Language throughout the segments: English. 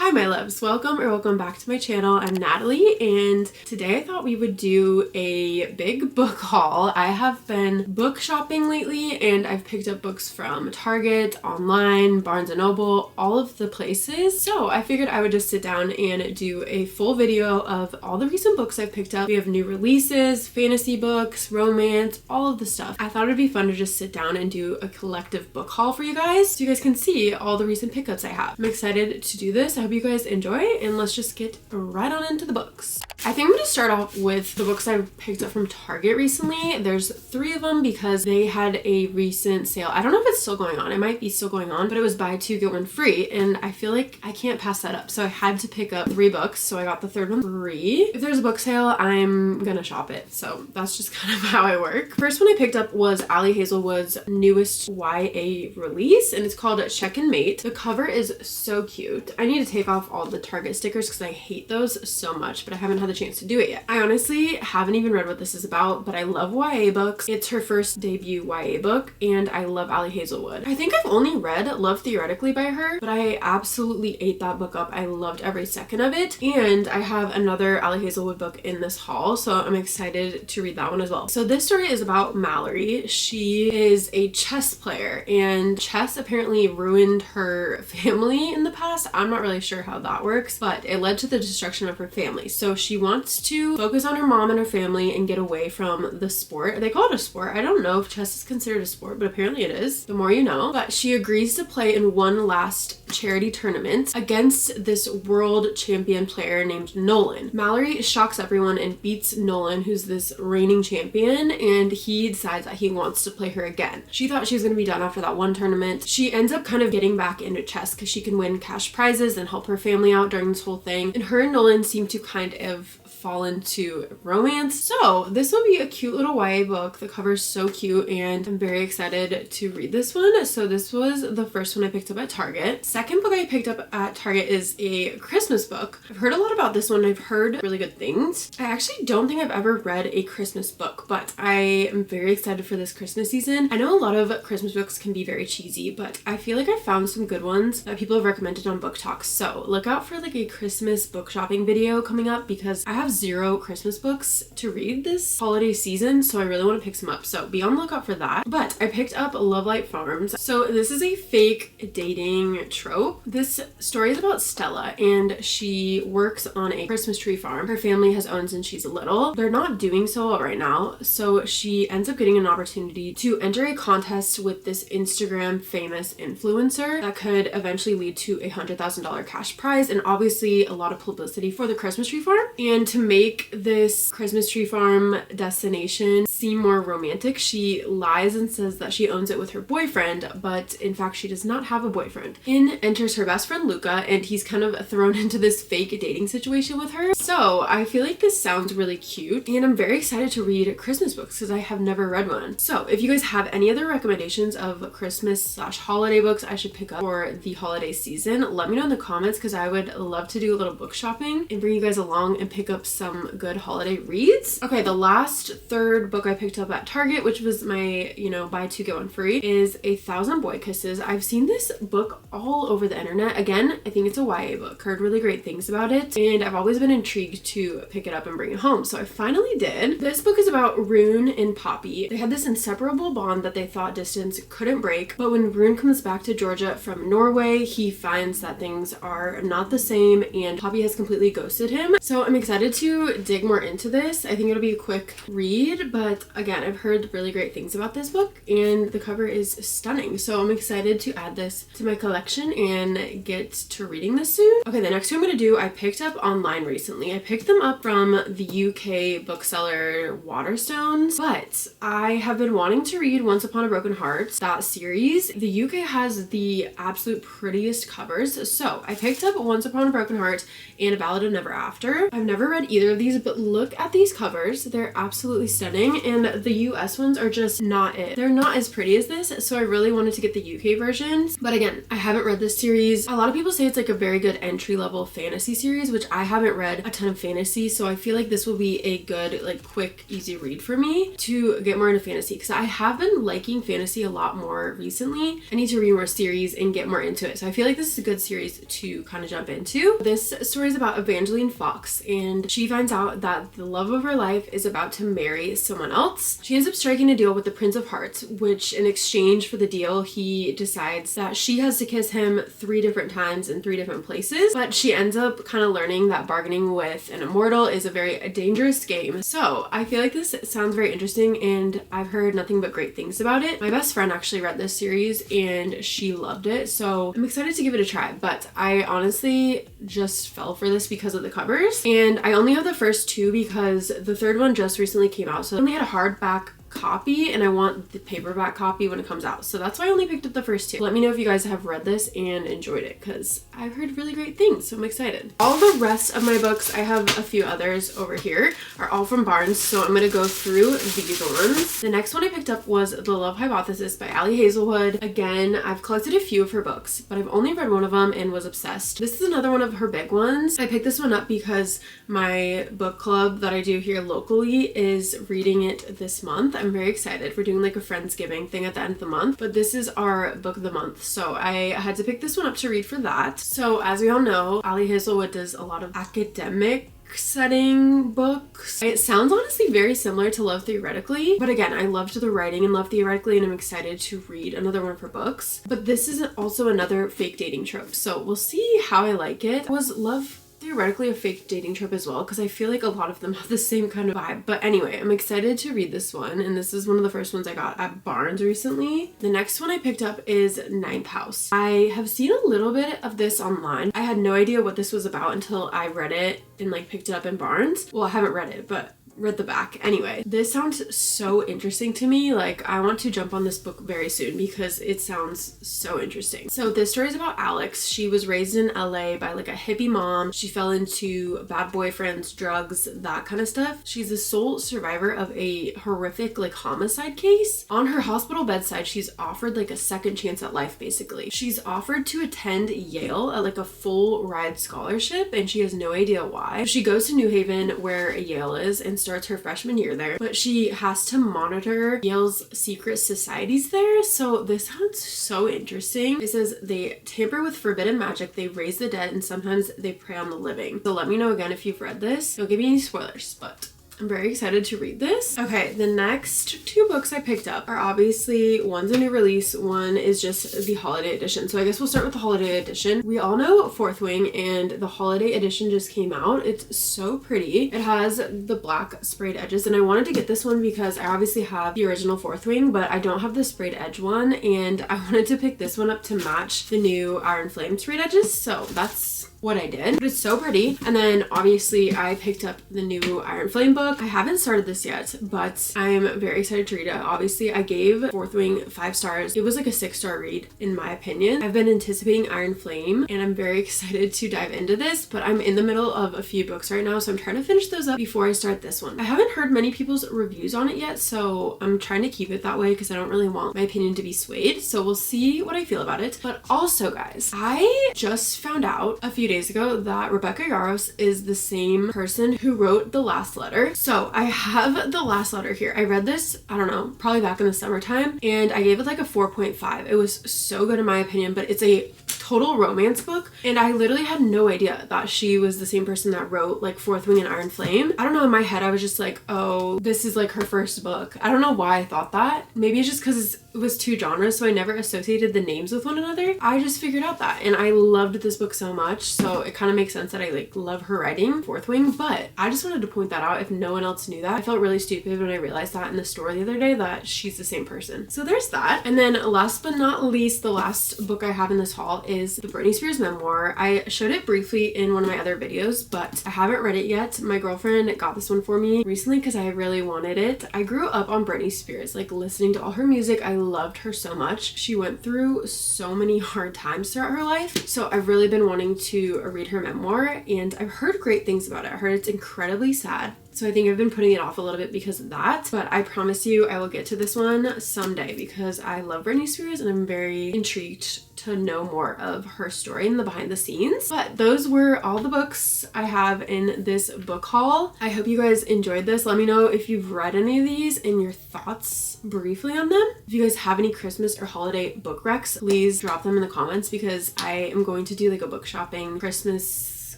Hi my loves, welcome back to my channel. I'm Natalie and today I thought we would do a big book haul. I have been book shopping lately and I've picked up books from Target, online, Barnes & Noble, all of the places. So I figured I would just sit down and do a full video of all the recent books I've picked up. We have new releases, fantasy books, romance, all of the stuff. I thought it'd be fun to just sit down and do a collective book haul for you guys so you guys can see all the recent pickups I have. I'm excited to do this. I hope you guys enjoy and let's just get right on into the books. I think I'm going to start off with the books I picked up from Target recently. There's 3 of them because they had a recent sale. I don't know if it's still going on. It might be still going on, but it was buy 2 get 1 free and I feel like I can't pass that up. So I had to pick up 3 books. So I got the 3rd one free. If there's a book sale, I'm gonna shop it. So that's just kind of how I work. First one I picked up was Ali Hazelwood's newest YA release and it's called Check and Mate. The cover is so cute. I need to take off all the Target stickers because I hate those so much, but I haven't had the chance to do it yet. I honestly haven't even read what this is about, but I love YA books. It's her first debut YA book and I love Ali Hazelwood. I think I've only read Love Theoretically by her, but I absolutely ate that book up. I loved every second of it. And I have another Ali Hazelwood book in this haul, so I'm excited to read that one as well. So this story is about Mallory. She is a chess player and chess apparently ruined her family in the past. I'm not really sure how that works, but it led to the destruction of her family. So she wants to focus on her mom and her family and get away from the sport. They call it a sport. I don't know if chess is considered a sport, but apparently it is. The more you know. But she agrees to play in one last charity tournament against this world champion player named Nolan. Mallory shocks everyone and beats Nolan, who's this reigning champion, and he decides that he wants to play her again. She thought she was going to be done after that one tournament. She ends up kind of getting back into chess because she can win cash prizes and help her family out during this whole thing. And her and Nolan seem to kind of fall into romance. So this will be a cute little YA book. The cover is so cute and I'm very excited to read this one. So this was the first one I picked up at Target. Second book I picked up at Target is a Christmas book. I've heard a lot about this one. I've heard really good things. I actually don't think I've ever read a Christmas book, but I am very excited for this Christmas season. I know a lot of Christmas books can be very cheesy, but I feel like I found some good ones that people have recommended on Book Talks. So look out for like a Christmas book shopping video coming up because I have 0 Christmas books to read this holiday season, so I really want to pick some up. So be on the lookout for that. But I picked up Love Light Farms. So this is a fake dating trope. This story is about Stella and she works on a Christmas tree farm her family has owned since she's little. They're not doing so well right now, so she ends up getting an opportunity to enter a contest with this Instagram famous influencer that could eventually lead to a $100,000 cash prize and obviously a lot of publicity for the Christmas tree farm. And to make this Christmas tree farm destination seem more romantic, she lies and says that she owns it with her boyfriend, but in fact she does not have a boyfriend. In enters her best friend Luca and he's kind of thrown into this fake dating situation with her. So I feel like this sounds really cute and I'm very excited to read Christmas books because I have never read one. So if you guys have any other recommendations of Christmas/holiday books I should pick up for the holiday season, let me know in the comments because I would love to do a little book shopping and bring you guys along and pick up some good holiday reads. Okay, the last 3rd book I picked up at Target, which was my, buy 2 get 1 free, is 1000 Boy Kisses. I've seen this book all over the internet. Again, I think it's a YA book. Heard really great things about it and I've always been intrigued to pick it up and bring it home. So I finally did. This book is about Rune and Poppy. They had this inseparable bond that they thought distance couldn't break, but when Rune comes back to Georgia from Norway, he finds that things are not the same and Poppy has completely ghosted him. So I'm excited to dig more into this. I think it'll be a quick read, but again, I've heard really great things about this book and the cover is stunning. So I'm excited to add this to my collection and get to reading this soon. Okay, the next two I'm going to do, I picked up online recently. I picked them up from the UK bookseller Waterstones, but I have been wanting to read Once Upon a Broken Heart, that series. The UK has the absolute prettiest covers. So I picked up Once Upon a Broken Heart and A Ballad of Never After. I've never read either of these, but look at these covers. They're absolutely stunning and the US ones are just not it. They're not as pretty as this, so I really wanted to get the UK versions. But again, I haven't read this series. A lot of people say it's like a very good entry-level fantasy series, which I haven't read a ton of fantasy, so I feel like this will be a good, like, quick, easy read for me to get more into fantasy, because I have been liking fantasy a lot more recently. I need to read more series and get more into it, so I feel like this is a good series to kind of jump into. This story is about Evangeline Fox, and she finds out that the love of her life is about to marry someone else. She ends up striking a deal with the Prince of Hearts, which in exchange for the deal, he decides that she has to kiss him 3 different times in 3 different places. But she ends up kind of learning that bargaining with an immortal is a very dangerous game. So I feel like this sounds very interesting, and I've heard nothing but great things about it. My best friend actually read this series and she loved it, so I'm excited to give it a try. But I honestly just fell for this because of the covers, and I only have the first 2 because the 3rd one just recently came out, so I only had a hardback copy and I want the paperback copy when it comes out, so that's why I only picked up the first 2. Let me know if you guys have read this and enjoyed it, because I've heard really great things, so I'm excited. All the rest of my books, I have a few others over here, are all from Barnes, so I'm gonna go through these ones. The next one I picked up was The Love Hypothesis by Ali Hazelwood. Again, I've collected a few of her books, but I've only read one of them and was obsessed. This is another one of her big ones. I picked this one up because my book club that I do here locally is reading it this month. I'm very excited. We're doing like a Friendsgiving thing at the end of the month, but this is our book of the month, so I had to pick this one up to read for that. So as we all know, Ali Hazelwood does a lot of academic setting books. It sounds honestly very similar to Love Theoretically, but again, I loved the writing in Love Theoretically and I'm excited to read another one of her books. But this is also another fake dating trope, so we'll see how I like it. Was Love Theoretically a fake dating trope as well, because I feel like a lot of them have the same kind of vibe. But anyway, I'm excited to read this one, and this is one of the first ones I got at Barnes recently. The next one I picked up is Ninth House. I have seen a little bit of this online. I had no idea what this was about until I read it and like picked it up in Barnes. Well, I haven't read it, but read the back. Anyway, this sounds so interesting to me. Like, I want to jump on this book very soon because it sounds so interesting. So this story is about Alex. She was raised in LA by like a hippie mom. She fell into bad boyfriends, drugs, that kind of stuff. She's the sole survivor of a horrific like homicide case. On her hospital bedside, she's offered like a second chance at life, basically. She's offered to attend Yale at like a full ride scholarship, and she has no idea why. She goes to New Haven, where Yale is, and starts her freshman year there, but she has to monitor Yale's secret societies there. So this sounds so interesting. It says they tamper with forbidden magic, they raise the dead, and sometimes they prey on the living. So let me know again if you've read this. Don't give me any spoilers, but I'm very excited to read this. Okay, the next 2 books I picked up are obviously, one's a new release, one is just the holiday edition. So I guess we'll start with the holiday edition. We all know Fourth Wing, and the holiday edition just came out. It's so pretty. It has the black sprayed edges, and I wanted to get this one because I obviously have the original Fourth Wing, but I don't have the sprayed edge one, and I wanted to pick this one up to match the new Iron Flame sprayed edges. So that's what I did, but it's so pretty. And then obviously I picked up the new Iron Flame book. I haven't started this yet, but I'm very excited to read it. Obviously I gave Fourth Wing 5 stars. It was like a 6-star read in my opinion. I've been anticipating Iron Flame and I'm very excited to dive into this, but I'm in the middle of a few books right now, so I'm trying to finish those up before I start this one. I haven't heard many people's reviews on it yet, so I'm trying to keep it that way because I don't really want my opinion to be swayed, so we'll see what I feel about it. But also guys, I just found out a few days ago that Rebecca Yarros is the same person who wrote The Last Letter. So I have The Last Letter here. I read this, I don't know, probably back in the summertime, and I gave it like a 4.5. It was so good in my opinion, but it's a total romance book, and I literally had no idea that she was the same person that wrote like Fourth Wing and Iron Flame. I don't know, in my head I was just like, oh, this is like her first book. I don't know why I thought that. Maybe it's just because it was 2 genres, so I never associated the names with one another. I just figured out that, and I loved this book so much, so it kind of makes sense that I like love her writing, Fourth Wing. But I just wanted to point that out if no one else knew that. I felt really stupid when I realized that in the store the other day, that she's the same person. So there's that. And then last but not least, the last book I have in this haul is the Britney Spears memoir. I showed it briefly in one of my other videos, but I haven't read it yet. My girlfriend got this one for me recently because I really wanted it. I grew up on Britney Spears, like listening to all her music. I loved her so much. She went through so many hard times throughout her life, so I've really been wanting to read her memoir, and I've heard great things about it. I heard it's incredibly sad, so I think I've been putting it off a little bit because of that, but I promise you I will get to this one someday because I love Britney Spears and I'm very intrigued to know more of her story and the behind the scenes. But those were all the books I have in this book haul. I hope you guys enjoyed this. Let me know if you've read any of these and your thoughts briefly on them. If you guys have any Christmas or holiday book recs, please drop them in the comments, because I am going to do like a book shopping Christmas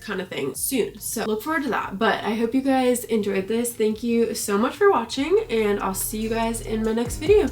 kind of thing soon. So look forward to that. But I hope you guys enjoyed this. Thank you so much for watching, and I'll see you guys in my next video.